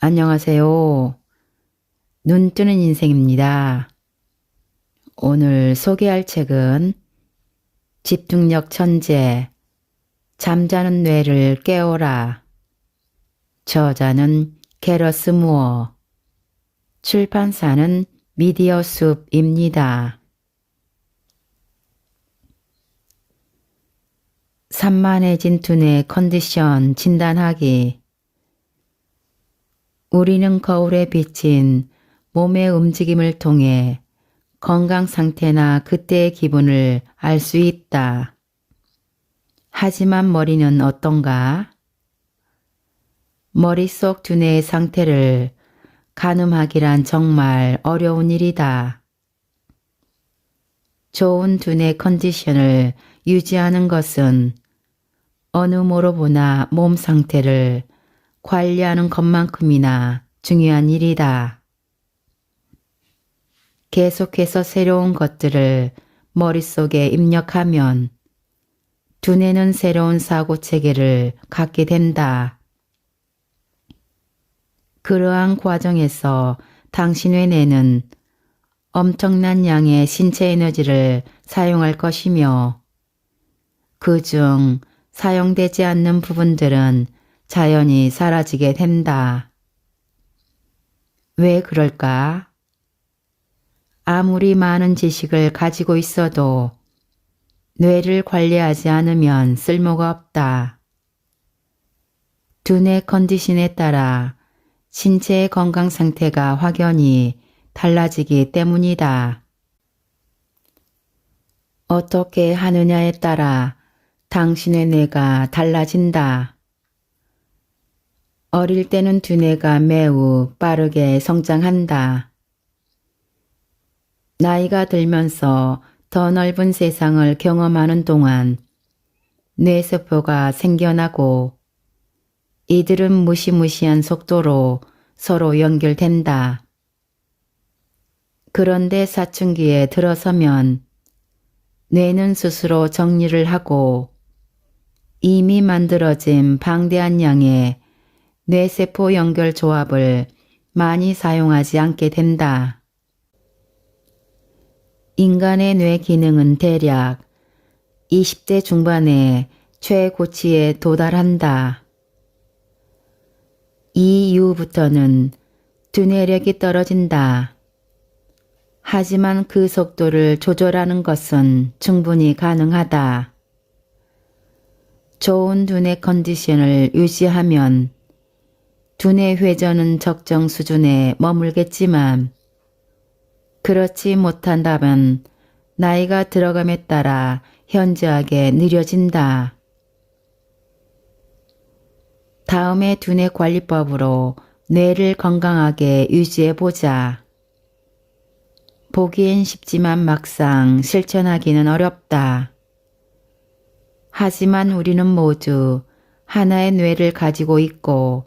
안녕하세요. 눈 뜨는 인생입니다. 오늘 소개할 책은 집중력 천재, 잠자는 뇌를 깨워라. 저자는 게러스 무어, 출판사는 미디어숲입니다. 산만해진 두뇌 컨디션 진단하기. 우리는 거울에 비친 몸의 움직임을 통해 건강 상태나 그때의 기분을 알 수 있다. 하지만 머리는 어떤가? 머릿속 두뇌의 상태를 가늠하기란 정말 어려운 일이다. 좋은 두뇌 컨디션을 유지하는 것은 어느 모로 보나 몸 상태를 관리하는 것만큼이나 중요한 일이다. 계속해서 새로운 것들을 머릿속에 입력하면 두뇌는 새로운 사고체계를 갖게 된다. 그러한 과정에서 당신의 뇌는 엄청난 양의 신체 에너지를 사용할 것이며 그중 사용되지 않는 부분들은 자연히 사라지게 된다. 왜 그럴까? 아무리 많은 지식을 가지고 있어도 뇌를 관리하지 않으면 쓸모가 없다. 두뇌 컨디션에 따라 신체의 건강 상태가 확연히 달라지기 때문이다. 어떻게 하느냐에 따라 당신의 뇌가 달라진다. 어릴 때는 두뇌가 매우 빠르게 성장한다. 나이가 들면서 더 넓은 세상을 경험하는 동안 뇌세포가 생겨나고 이들은 무시무시한 속도로 서로 연결된다. 그런데 사춘기에 들어서면 뇌는 스스로 정리를 하고 이미 만들어진 방대한 양의 뇌세포 연결 조합을 많이 사용하지 않게 된다. 인간의 뇌 기능은 대략 20대 중반의 최고치에 도달한다. 이 이후부터는 두뇌력이 떨어진다. 하지만 그 속도를 조절하는 것은 충분히 가능하다. 좋은 두뇌 컨디션을 유지하면 두뇌 회전은 적정 수준에 머물겠지만 그렇지 못한다면 나이가 들어감에 따라 현저하게 느려진다. 다음에 두뇌 관리법으로 뇌를 건강하게 유지해보자. 보기엔 쉽지만 막상 실천하기는 어렵다. 하지만 우리는 모두 하나의 뇌를 가지고 있고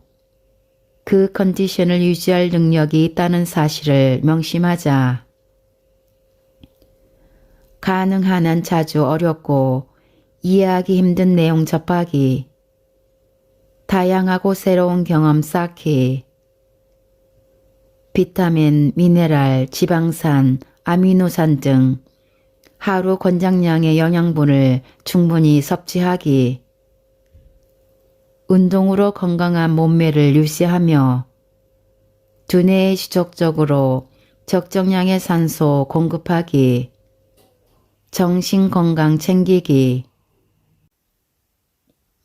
그 컨디션을 유지할 능력이 있다는 사실을 명심하자. 가능한 한 자주 어렵고 이해하기 힘든 내용 접하기, 다양하고 새로운 경험 쌓기, 비타민, 미네랄, 지방산, 아미노산 등 하루 권장량의 영양분을 충분히 섭취하기, 운동으로 건강한 몸매를 유지하며 두뇌에 지속적으로 적정량의 산소 공급하기, 정신건강 챙기기,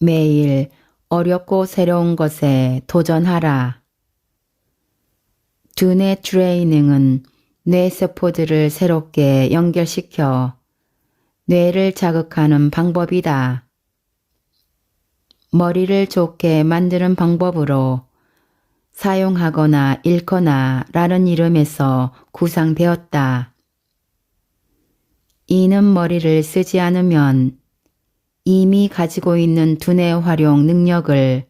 매일 어렵고 새로운 것에 도전하라. 두뇌 트레이닝은 뇌세포들을 새롭게 연결시켜 뇌를 자극하는 방법이다. 머리를 좋게 만드는 방법으로 사용하거나 읽거나 라는 이름에서 구상되었다. 이는 머리를 쓰지 않으면 이미 가지고 있는 두뇌 활용 능력을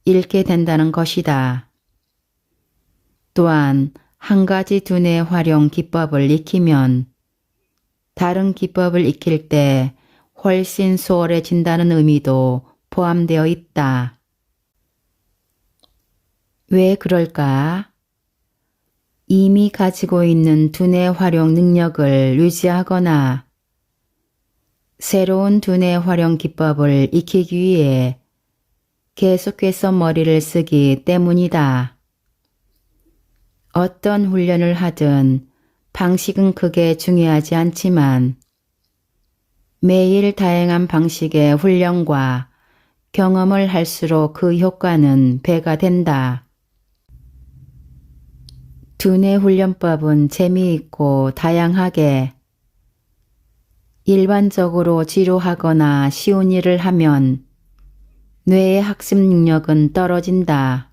잃게 된다는 것이다. 또한 한 가지 두뇌 활용 기법을 익히면 다른 기법을 익힐 때 훨씬 수월해진다는 의미도 포함되어 있다. 왜 그럴까? 이미 가지고 있는 두뇌 활용 능력을 유지하거나 새로운 두뇌 활용 기법을 익히기 위해 계속해서 머리를 쓰기 때문이다. 어떤 훈련을 하든 방식은 크게 중요하지 않지만 매일 다양한 방식의 훈련과 경험을 할수록 그 효과는 배가 된다. 두뇌 훈련법은 재미있고 다양하게 일반적으로 지루하거나 쉬운 일을 하면 뇌의 학습 능력은 떨어진다.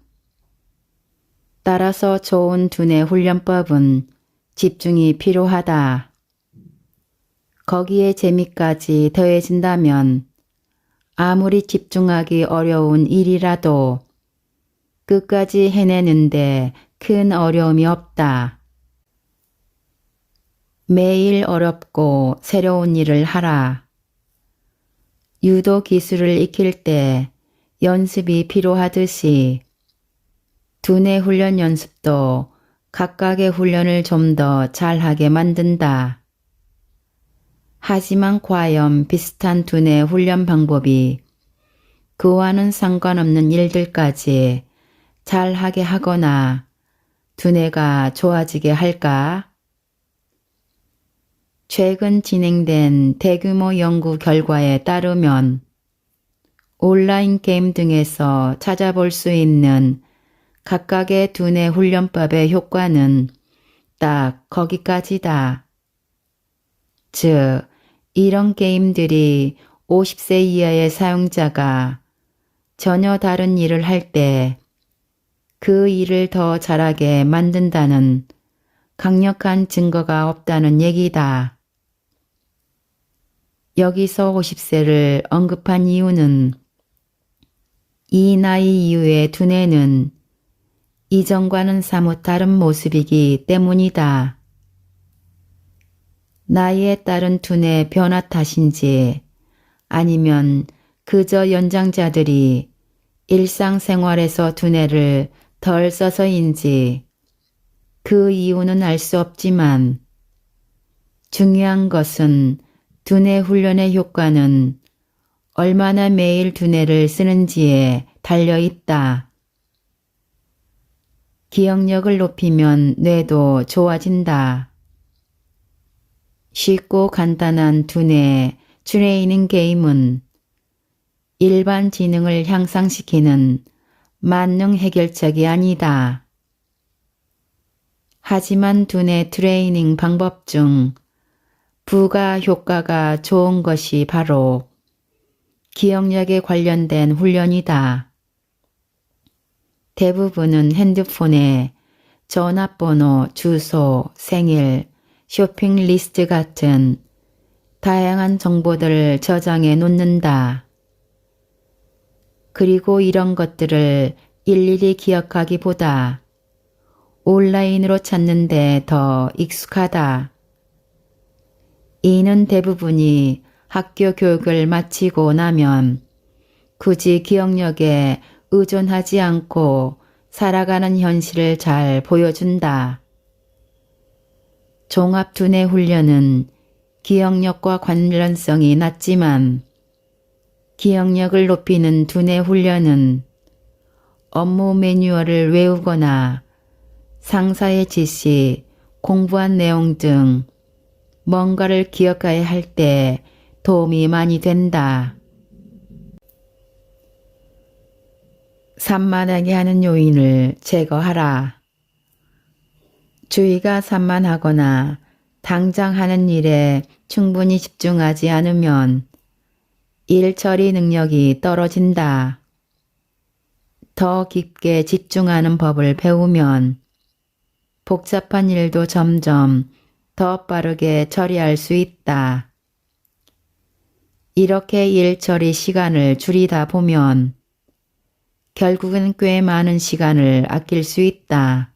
따라서 좋은 두뇌 훈련법은 집중이 필요하다. 거기에 재미까지 더해진다면 아무리 집중하기 어려운 일이라도 끝까지 해내는데 큰 어려움이 없다. 매일 어렵고 새로운 일을 하라. 유도 기술을 익힐 때 연습이 필요하듯이 두뇌 훈련 연습도 각각의 훈련을 좀 더 잘하게 만든다. 하지만 과연 비슷한 두뇌 훈련 방법이 그와는 상관없는 일들까지 잘하게 하거나 두뇌가 좋아지게 할까? 최근 진행된 대규모 연구 결과에 따르면 온라인 게임 등에서 찾아볼 수 있는 각각의 두뇌 훈련법의 효과는 딱 거기까지다. 즉, 이런 게임들이 50세 이하의 사용자가 전혀 다른 일을 할 때 그 일을 더 잘하게 만든다는 강력한 증거가 없다는 얘기다. 여기서 50세를 언급한 이유는 이 나이 이후의 두뇌는 이전과는 사뭇 다른 모습이기 때문이다. 나이에 따른 두뇌 변화 탓인지 아니면 그저 연장자들이 일상생활에서 두뇌를 덜 써서인지 그 이유는 알 수 없지만 중요한 것은 두뇌 훈련의 효과는 얼마나 매일 두뇌를 쓰는지에 달려 있다. 기억력을 높이면 뇌도 좋아진다. 쉽고 간단한 두뇌 트레이닝 게임은 일반 지능을 향상시키는 만능 해결책이 아니다. 하지만 두뇌 트레이닝 방법 중 부가 효과가 좋은 것이 바로 기억력에 관련된 훈련이다. 대부분은 핸드폰에 전화번호, 주소, 생일, 쇼핑 리스트 같은 다양한 정보들을 저장해 놓는다. 그리고 이런 것들을 일일이 기억하기보다 온라인으로 찾는데 더 익숙하다. 이는 대부분이 학교 교육을 마치고 나면 굳이 기억력에 의존하지 않고 살아가는 현실을 잘 보여준다. 종합두뇌 훈련은 기억력과 관련성이 낮지만 기억력을 높이는 두뇌 훈련은 업무 매뉴얼을 외우거나 상사의 지시, 공부한 내용 등 뭔가를 기억해야 할 때 도움이 많이 된다. 산만하게 하는 요인을 제거하라. 주의가 산만하거나 당장 하는 일에 충분히 집중하지 않으면 일 처리 능력이 떨어진다. 더 깊게 집중하는 법을 배우면 복잡한 일도 점점 더 빠르게 처리할 수 있다. 이렇게 일 처리 시간을 줄이다 보면 결국은 꽤 많은 시간을 아낄 수 있다.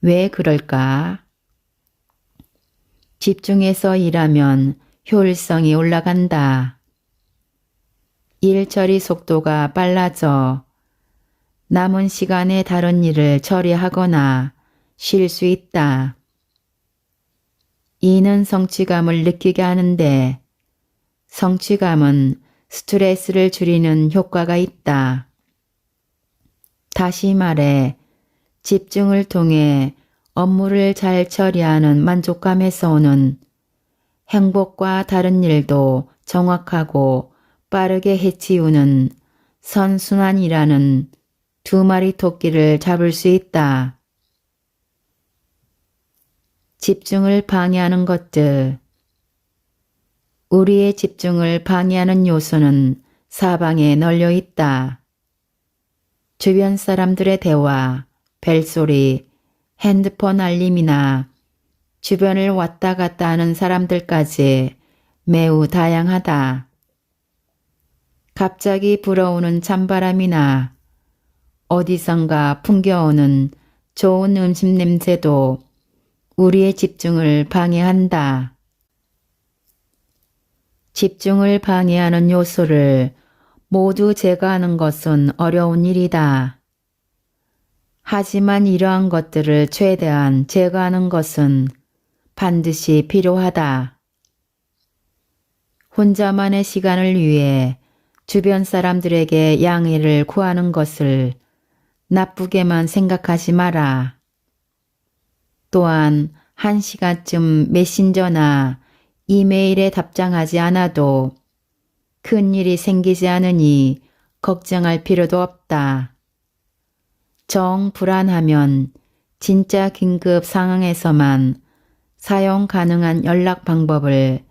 왜 그럴까? 집중해서 일하면 효율성이 올라간다. 일 처리 속도가 빨라져 남은 시간에 다른 일을 처리하거나 쉴 수 있다. 이는 성취감을 느끼게 하는데 성취감은 스트레스를 줄이는 효과가 있다. 다시 말해 집중을 통해 업무를 잘 처리하는 만족감에서 오는 행복과 다른 일도 정확하고 빠르게 해치우는 선순환이라는 두 마리 토끼를 잡을 수 있다. 집중을 방해하는 것들. 우리의 집중을 방해하는 요소는 사방에 널려 있다. 주변 사람들의 대화, 벨소리, 핸드폰 알림이나 주변을 왔다 갔다 하는 사람들까지 매우 다양하다. 갑자기 불어오는 찬바람이나 어디선가 풍겨오는 좋은 음식 냄새도 우리의 집중을 방해한다. 집중을 방해하는 요소를 모두 제거하는 것은 어려운 일이다. 하지만 이러한 것들을 최대한 제거하는 것은 반드시 필요하다. 혼자만의 시간을 위해 주변 사람들에게 양해를 구하는 것을 나쁘게만 생각하지 마라. 또한 1시간쯤 메신저나 이메일에 답장하지 않아도 큰 일이 생기지 않으니 걱정할 필요도 없다. 정 불안하면 진짜 긴급 상황에서만 사용 가능한 연락 방법을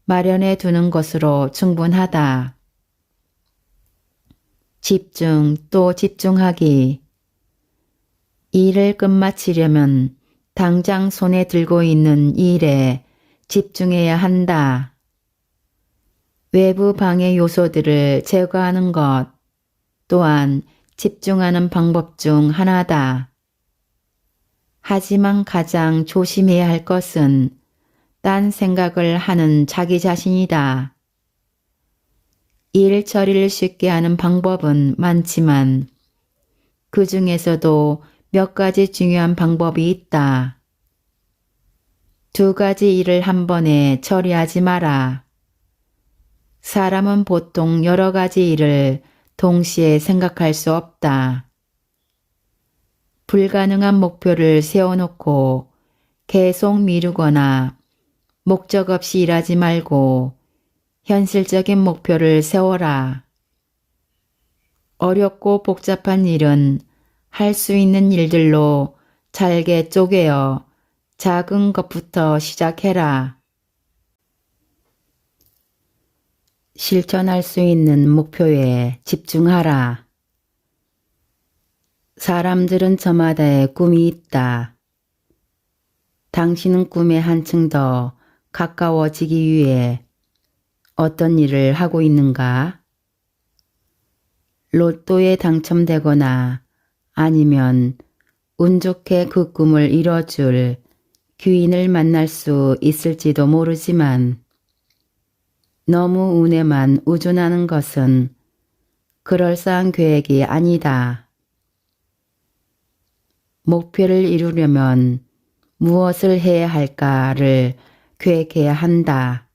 마련해 두는 것으로 충분하다. 집중 또 집중하기. 일을 끝마치려면 당장 손에 들고 있는 일에 집중해야 한다. 외부 방해 요소들을 제거하는 것 또한 집중하는 방법 중 하나다. 하지만 가장 조심해야 할 것은 딴 생각을 하는 자기 자신이다. 일 처리를 쉽게 하는 방법은 많지만 그 중에서도 몇 가지 중요한 방법이 있다. 2가지 일을 한 번에 처리하지 마라. 사람은 보통 여러 가지 일을 동시에 생각할 수 없다. 불가능한 목표를 세워놓고 계속 미루거나 목적 없이 일하지 말고 현실적인 목표를 세워라. 어렵고 복잡한 일은 할 수 있는 일들로 잘게 쪼개어 작은 것부터 시작해라. 실천할 수 있는 목표에 집중하라. 사람들은 저마다의 꿈이 있다. 당신은 꿈에 한층 더 가까워지기 위해 어떤 일을 하고 있는가? 로또에 당첨되거나 아니면 운 좋게 그 꿈을 이뤄줄 귀인을 만날 수 있을지도 모르지만 너무 운에만 의존하는 것은 그럴싸한 계획이 아니다. 목표를 이루려면 무엇을 해야 할까를 계획해야 한다.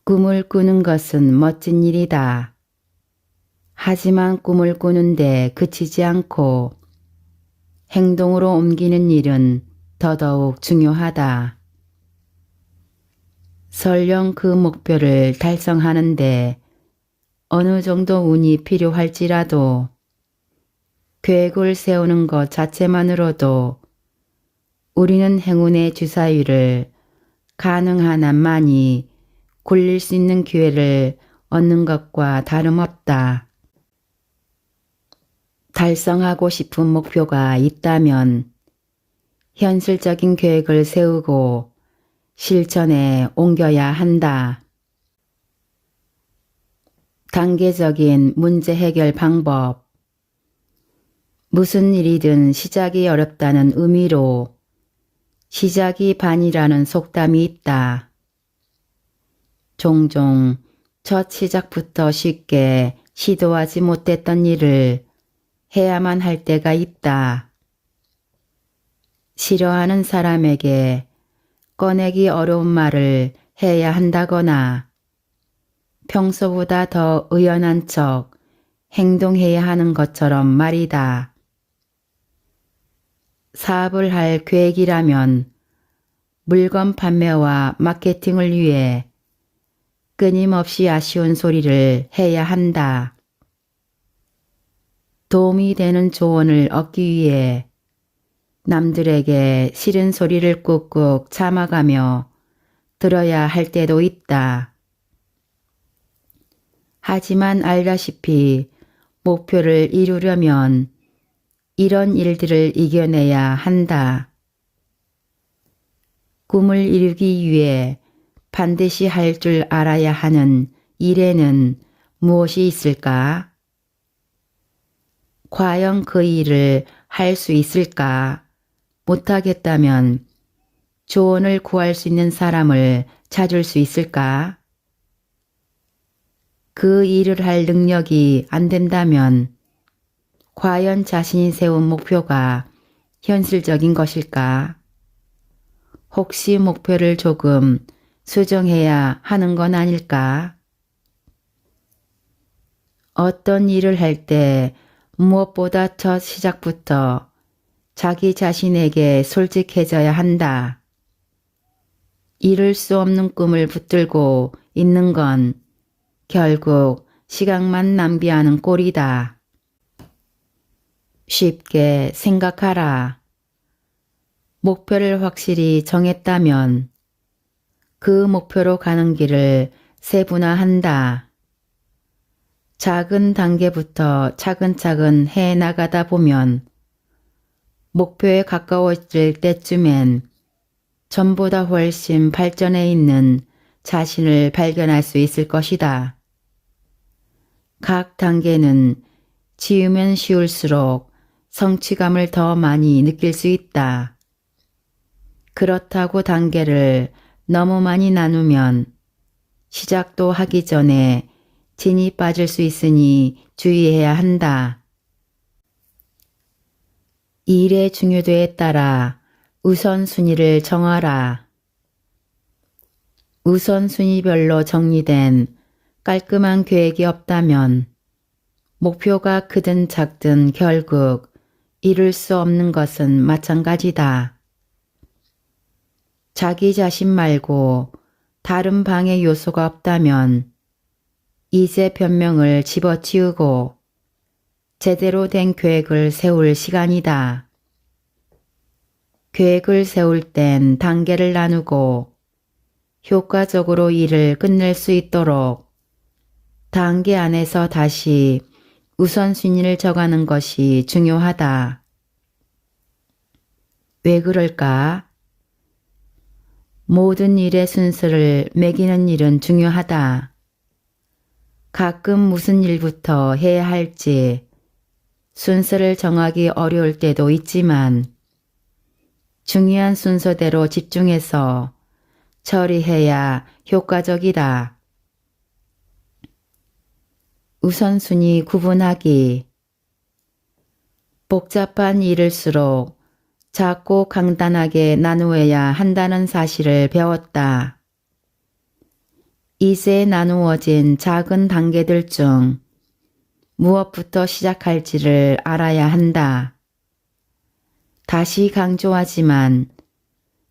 꿈을 꾸는 것은 멋진 일이다. 하지만 꿈을 꾸는데 그치지 않고 행동으로 옮기는 일은 더더욱 중요하다. 설령 그 목표를 달성하는데 어느 정도 운이 필요할지라도 계획을 세우는 것 자체만으로도 우리는 행운의 주사위를 가능한 한 많이 굴릴 수 있는 기회를 얻는 것과 다름없다. 달성하고 싶은 목표가 있다면 현실적인 계획을 세우고 실천에 옮겨야 한다. 단계적인 문제 해결 방법. 무슨 일이든 시작이 어렵다는 의미로 시작이 반이라는 속담이 있다. 종종 첫 시작부터 쉽게 시도하지 못했던 일을 해야만 할 때가 있다. 싫어하는 사람에게 꺼내기 어려운 말을 해야 한다거나 평소보다 더 의연한 척 행동해야 하는 것처럼 말이다. 사업을 할 계획이라면 물건 판매와 마케팅을 위해 끊임없이 아쉬운 소리를 해야 한다. 도움이 되는 조언을 얻기 위해 남들에게 싫은 소리를 꾹꾹 참아가며 들어야 할 때도 있다. 하지만 알다시피 목표를 이루려면 이런 일들을 이겨내야 한다. 꿈을 이루기 위해 반드시 할 줄 알아야 하는 일에는 무엇이 있을까? 과연 그 일을 할 수 있을까? 못하겠다면 조언을 구할 수 있는 사람을 찾을 수 있을까? 그 일을 할 능력이 안 된다면 과연 자신이 세운 목표가 현실적인 것일까? 혹시 목표를 조금 수정해야 하는 건 아닐까? 어떤 일을 할 때 무엇보다 첫 시작부터 자기 자신에게 솔직해져야 한다. 이룰 수 없는 꿈을 붙들고 있는 건 결국 시간만 낭비하는 꼴이다. 쉽게 생각하라. 목표를 확실히 정했다면 그 목표로 가는 길을 세분화한다. 작은 단계부터 차근차근 해 나가다 보면 목표에 가까워질 때쯤엔 전보다 훨씬 발전해 있는 자신을 발견할 수 있을 것이다. 각 단계는 지으면 쉬울수록 성취감을 더 많이 느낄 수 있다. 그렇다고 단계를 너무 많이 나누면 시작도 하기 전에 진이 빠질 수 있으니 주의해야 한다. 일의 중요도에 따라 우선순위를 정하라. 우선순위별로 정리된 깔끔한 계획이 없다면 목표가 크든 작든 결국 이룰 수 없는 것은 마찬가지다. 자기 자신 말고 다른 방해 요소가 없다면 이제 변명을 집어치우고 제대로 된 계획을 세울 시간이다. 계획을 세울 땐 단계를 나누고 효과적으로 일을 끝낼 수 있도록 단계 안에서 다시 우선순위를 정하는 것이 중요하다. 왜 그럴까? 모든 일의 순서를 매기는 일은 중요하다. 가끔 무슨 일부터 해야 할지 순서를 정하기 어려울 때도 있지만 중요한 순서대로 집중해서 처리해야 효과적이다. 우선순위 구분하기. 복잡한 일일수록 작고 간단하게 나누어야 한다는 사실을 배웠다. 이제 나누어진 작은 단계들 중 무엇부터 시작할지를 알아야 한다. 다시 강조하지만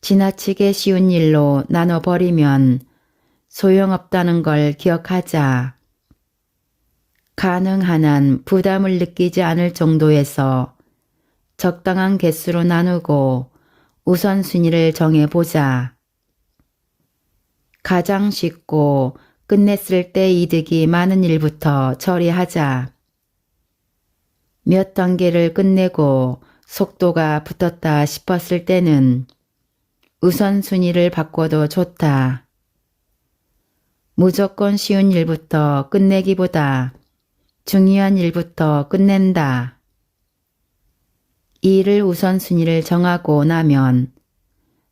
지나치게 쉬운 일로 나눠버리면 소용없다는 걸 기억하자. 가능한 한 부담을 느끼지 않을 정도에서 적당한 개수로 나누고 우선순위를 정해보자. 가장 쉽고 끝냈을 때 이득이 많은 일부터 처리하자. 몇 단계를 끝내고 속도가 붙었다 싶었을 때는 우선순위를 바꿔도 좋다. 무조건 쉬운 일부터 끝내기보다 중요한 일부터 끝낸다. 일을 우선순위를 정하고 나면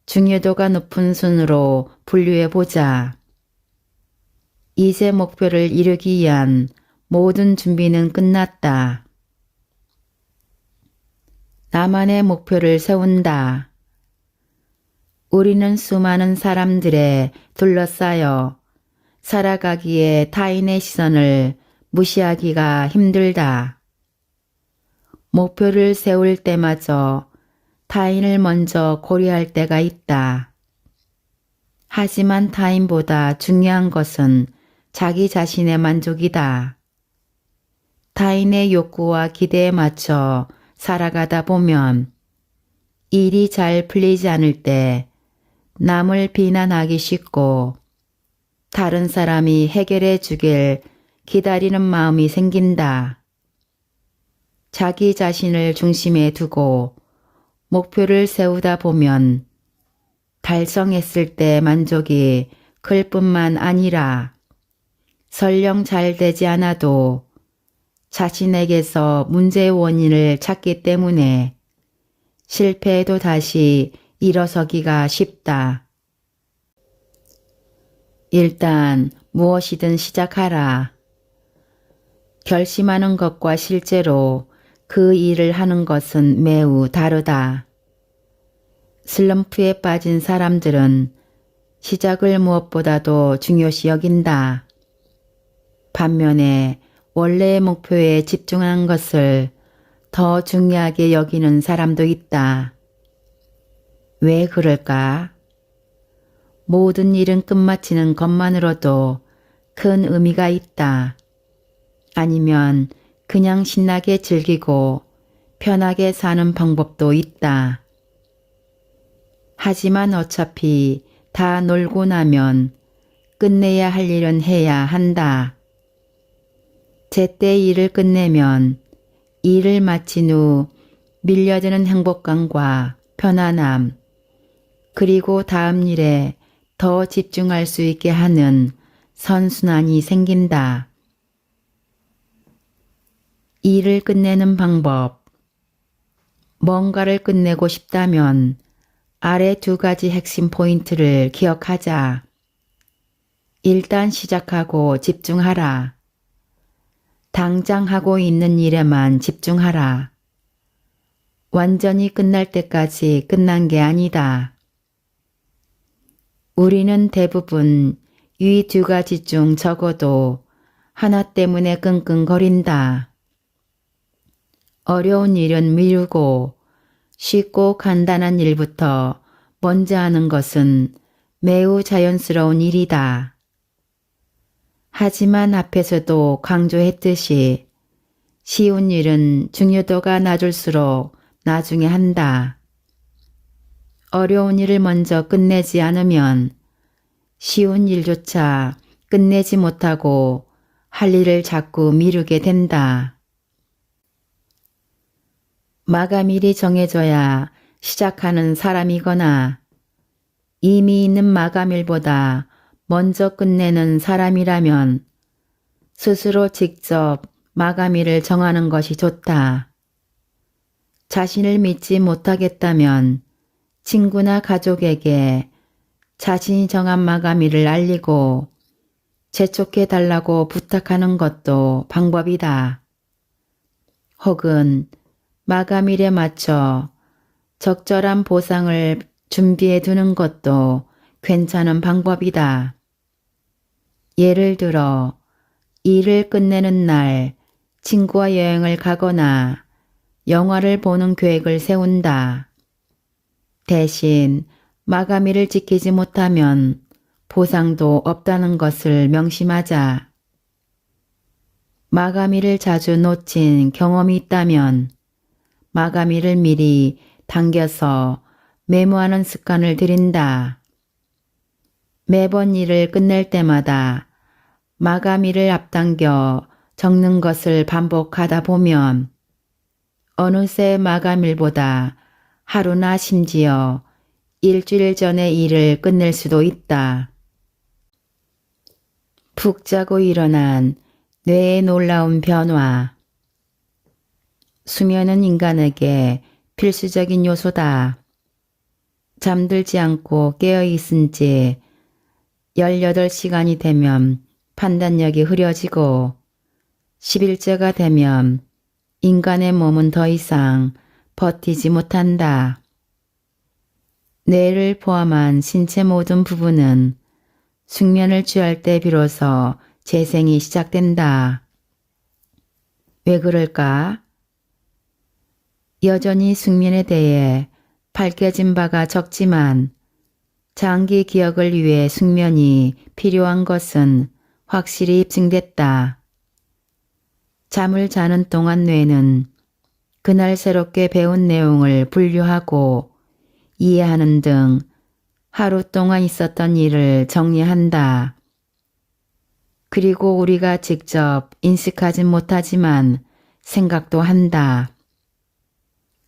중요도가 높은 순으로 분류해보자. 이제 목표를 이루기 위한 모든 준비는 끝났다. 나만의 목표를 세운다. 우리는 수많은 사람들에 둘러싸여 살아가기에 타인의 시선을 무시하기가 힘들다. 목표를 세울 때마저 타인을 먼저 고려할 때가 있다. 하지만 타인보다 중요한 것은 자기 자신의 만족이다. 타인의 욕구와 기대에 맞춰 살아가다 보면 일이 잘 풀리지 않을 때 남을 비난하기 쉽고 다른 사람이 해결해 주길 기다리는 마음이 생긴다. 자기 자신을 중심에 두고 목표를 세우다 보면 달성했을 때 만족이 클 뿐만 아니라 설령 잘 되지 않아도 자신에게서 문제의 원인을 찾기 때문에 실패해도 다시 일어서기가 쉽다. 일단 무엇이든 시작하라. 결심하는 것과 실제로 그 일을 하는 것은 매우 다르다. 슬럼프에 빠진 사람들은 시작을 무엇보다도 중요시 여긴다. 반면에 원래의 목표에 집중한 것을 더 중요하게 여기는 사람도 있다. 왜 그럴까? 모든 일은 끝마치는 것만으로도 큰 의미가 있다. 아니면 그냥 신나게 즐기고 편하게 사는 방법도 있다. 하지만 어차피 다 놀고 나면 끝내야 할 일은 해야 한다. 제때 일을 끝내면 일을 마친 후 밀려드는 행복감과 편안함, 그리고 다음 일에 더 집중할 수 있게 하는 선순환이 생긴다. 일을 끝내는 방법. 뭔가를 끝내고 싶다면 아래 2가지 핵심 포인트를 기억하자. 일단 시작하고 집중하라. 당장 하고 있는 일에만 집중하라. 완전히 끝날 때까지 끝난 게 아니다. 우리는 대부분 이 2가지 중 적어도 하나 때문에 끙끙거린다. 어려운 일은 미루고 쉽고 간단한 일부터 먼저 하는 것은 매우 자연스러운 일이다. 하지만 앞에서도 강조했듯이 쉬운 일은 중요도가 낮을수록 나중에 한다. 어려운 일을 먼저 끝내지 않으면 쉬운 일조차 끝내지 못하고 할 일을 자꾸 미루게 된다. 마감일이 정해져야 시작하는 사람이거나 이미 있는 마감일보다 먼저 끝내는 사람이라면 스스로 직접 마감일을 정하는 것이 좋다. 자신을 믿지 못하겠다면 친구나 가족에게 자신이 정한 마감일을 알리고 재촉해 달라고 부탁하는 것도 방법이다. 혹은 마감일에 맞춰 적절한 보상을 준비해 두는 것도 괜찮은 방법이다. 예를 들어 일을 끝내는 날 친구와 여행을 가거나 영화를 보는 계획을 세운다. 대신 마감일을 지키지 못하면 보상도 없다는 것을 명심하자. 마감일을 자주 놓친 경험이 있다면 마감일을 미리 당겨서 메모하는 습관을 들인다. 매번 일을 끝낼 때마다 마감일을 앞당겨 적는 것을 반복하다 보면 어느새 마감일보다 하루나 심지어 일주일 전에 일을 끝낼 수도 있다. 푹 자고 일어난 뇌의 놀라운 변화. 수면은 인간에게 필수적인 요소다. 잠들지 않고 깨어있은 지 18시간이 되면 판단력이 흐려지고 11제가 되면 인간의 몸은 더 이상 버티지 못한다. 뇌를 포함한 신체 모든 부분은 숙면을 취할 때 비로소 재생이 시작된다. 왜 그럴까? 여전히 숙면에 대해 밝혀진 바가 적지만 장기 기억을 위해 숙면이 필요한 것은 확실히 입증됐다. 잠을 자는 동안 뇌는 그날 새롭게 배운 내용을 분류하고 이해하는 등 하루 동안 있었던 일을 정리한다. 그리고 우리가 직접 인식하진 못하지만 생각도 한다.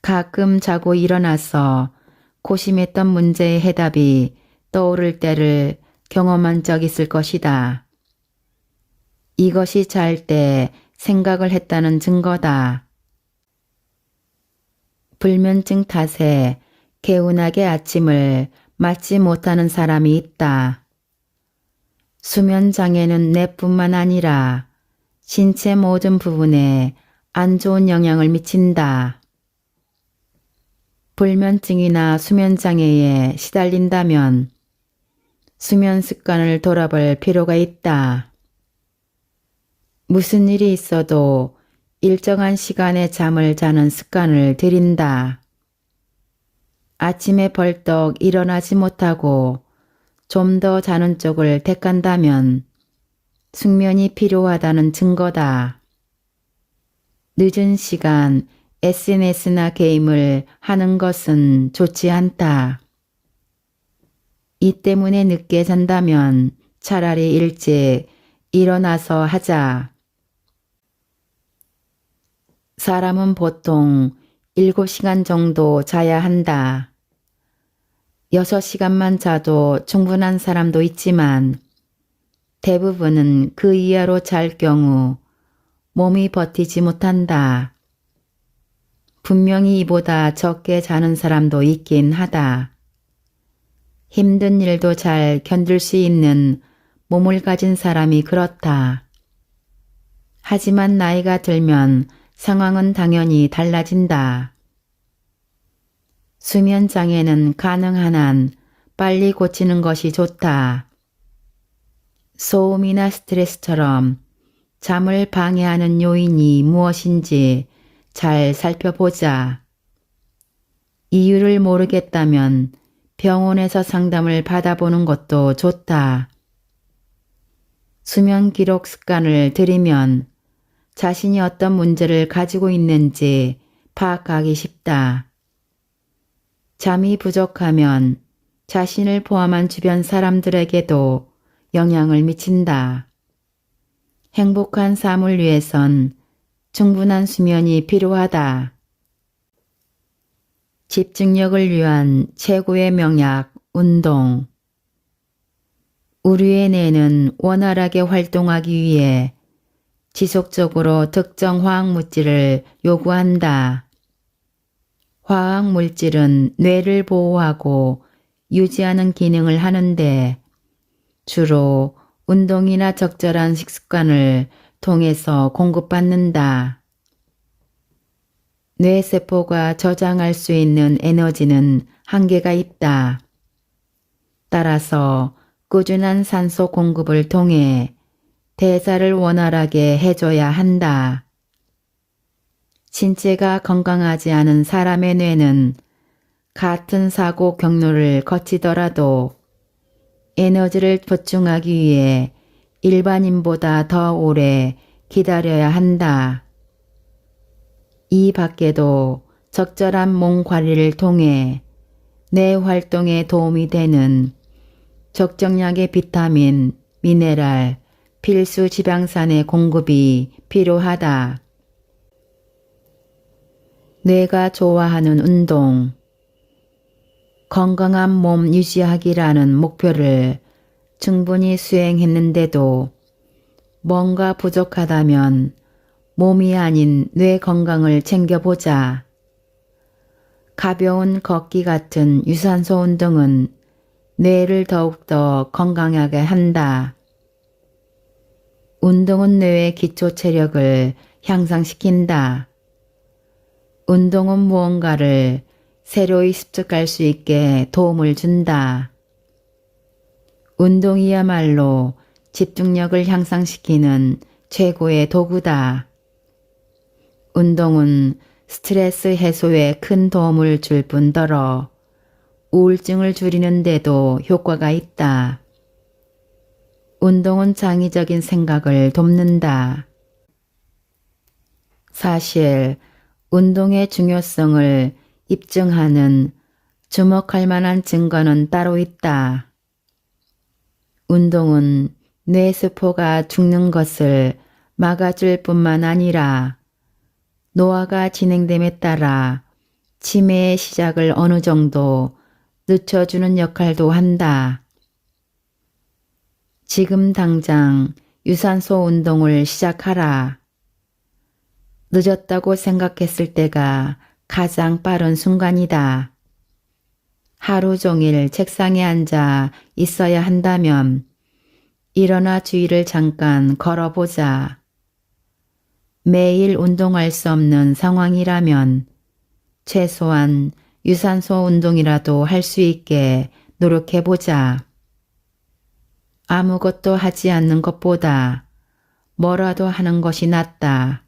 가끔 자고 일어나서 고심했던 문제의 해답이 떠오를 때를 경험한 적 있을 것이다. 이것이 잘 때 생각을 했다는 증거다. 불면증 탓에 개운하게 아침을 맞지 못하는 사람이 있다. 수면 장애는 뇌뿐만 아니라 신체 모든 부분에 안 좋은 영향을 미친다. 불면증이나 수면 장애에 시달린다면 수면 습관을 돌아볼 필요가 있다. 무슨 일이 있어도 일정한 시간에 잠을 자는 습관을 들인다. 아침에 벌떡 일어나지 못하고 좀 더 자는 쪽을 택한다면 숙면이 필요하다는 증거다. 늦은 시간 SNS나 게임을 하는 것은 좋지 않다. 이 때문에 늦게 잔다면 차라리 일찍 일어나서 하자. 사람은 보통 7시간 정도 자야 한다. 6시간만 자도 충분한 사람도 있지만 대부분은 그 이하로 잘 경우 몸이 버티지 못한다. 분명히 이보다 적게 자는 사람도 있긴 하다. 힘든 일도 잘 견딜 수 있는 몸을 가진 사람이 그렇다. 하지만 나이가 들면 상황은 당연히 달라진다. 수면 장애는 가능한 한 빨리 고치는 것이 좋다. 소음이나 스트레스처럼 잠을 방해하는 요인이 무엇인지 잘 살펴보자. 이유를 모르겠다면 병원에서 상담을 받아보는 것도 좋다. 수면 기록 습관을 들이면 자신이 어떤 문제를 가지고 있는지 파악하기 쉽다. 잠이 부족하면 자신을 포함한 주변 사람들에게도 영향을 미친다. 행복한 삶을 위해선 충분한 수면이 필요하다. 집중력을 위한 최고의 명약, 운동. 우리의 뇌는 원활하게 활동하기 위해 지속적으로 특정 화학물질을 요구한다. 화학물질은 뇌를 보호하고 유지하는 기능을 하는데 주로 운동이나 적절한 식습관을 통해서 공급받는다. 뇌세포가 저장할 수 있는 에너지는 한계가 있다. 따라서 꾸준한 산소 공급을 통해 대사를 원활하게 해줘야 한다. 신체가 건강하지 않은 사람의 뇌는 같은 사고 경로를 거치더라도 에너지를 보충하기 위해 일반인보다 더 오래 기다려야 한다. 이 밖에도 적절한 몸 관리를 통해 뇌 활동에 도움이 되는 적정량의 비타민, 미네랄, 필수 지방산의 공급이 필요하다. 뇌가 좋아하는 운동. 건강한 몸 유지하기라는 목표를 충분히 수행했는데도 뭔가 부족하다면 몸이 아닌 뇌 건강을 챙겨보자. 가벼운 걷기 같은 유산소 운동은 뇌를 더욱더 건강하게 한다. 운동은 뇌의 기초 체력을 향상시킨다. 운동은 무언가를 새로이 습득할 수 있게 도움을 준다. 운동이야말로 집중력을 향상시키는 최고의 도구다. 운동은 스트레스 해소에 큰 도움을 줄 뿐더러 우울증을 줄이는 데도 효과가 있다. 운동은 창의적인 생각을 돕는다. 사실 운동의 중요성을 입증하는 주목할 만한 증거는 따로 있다. 운동은 뇌세포가 죽는 것을 막아줄 뿐만 아니라 노화가 진행됨에 따라 치매의 시작을 어느 정도 늦춰주는 역할도 한다. 지금 당장 유산소 운동을 시작하라. 늦었다고 생각했을 때가 가장 빠른 순간이다. 하루 종일 책상에 앉아 있어야 한다면 일어나 주위를 잠깐 걸어보자. 매일 운동할 수 없는 상황이라면 최소한 유산소 운동이라도 할 수 있게 노력해보자. 아무것도 하지 않는 것보다 뭐라도 하는 것이 낫다.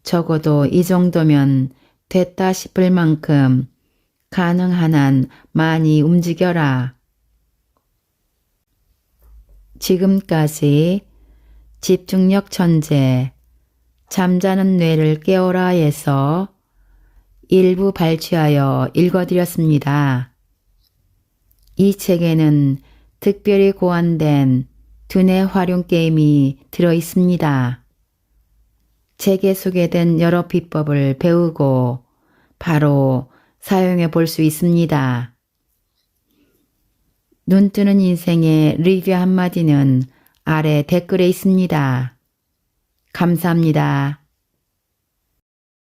적어도 이 정도면 됐다 싶을 만큼 가능한 한 많이 움직여라. 지금까지 집중력 천재, 잠자는 뇌를 깨워라에서 일부 발췌하여 읽어드렸습니다. 이 책에는 특별히 고안된 두뇌 활용 게임이 들어 있습니다. 책에 소개된 여러 비법을 배우고 바로 사용해 볼 수 있습니다. 눈뜨는 인생의 리뷰 한마디는 아래 댓글에 있습니다. 감사합니다.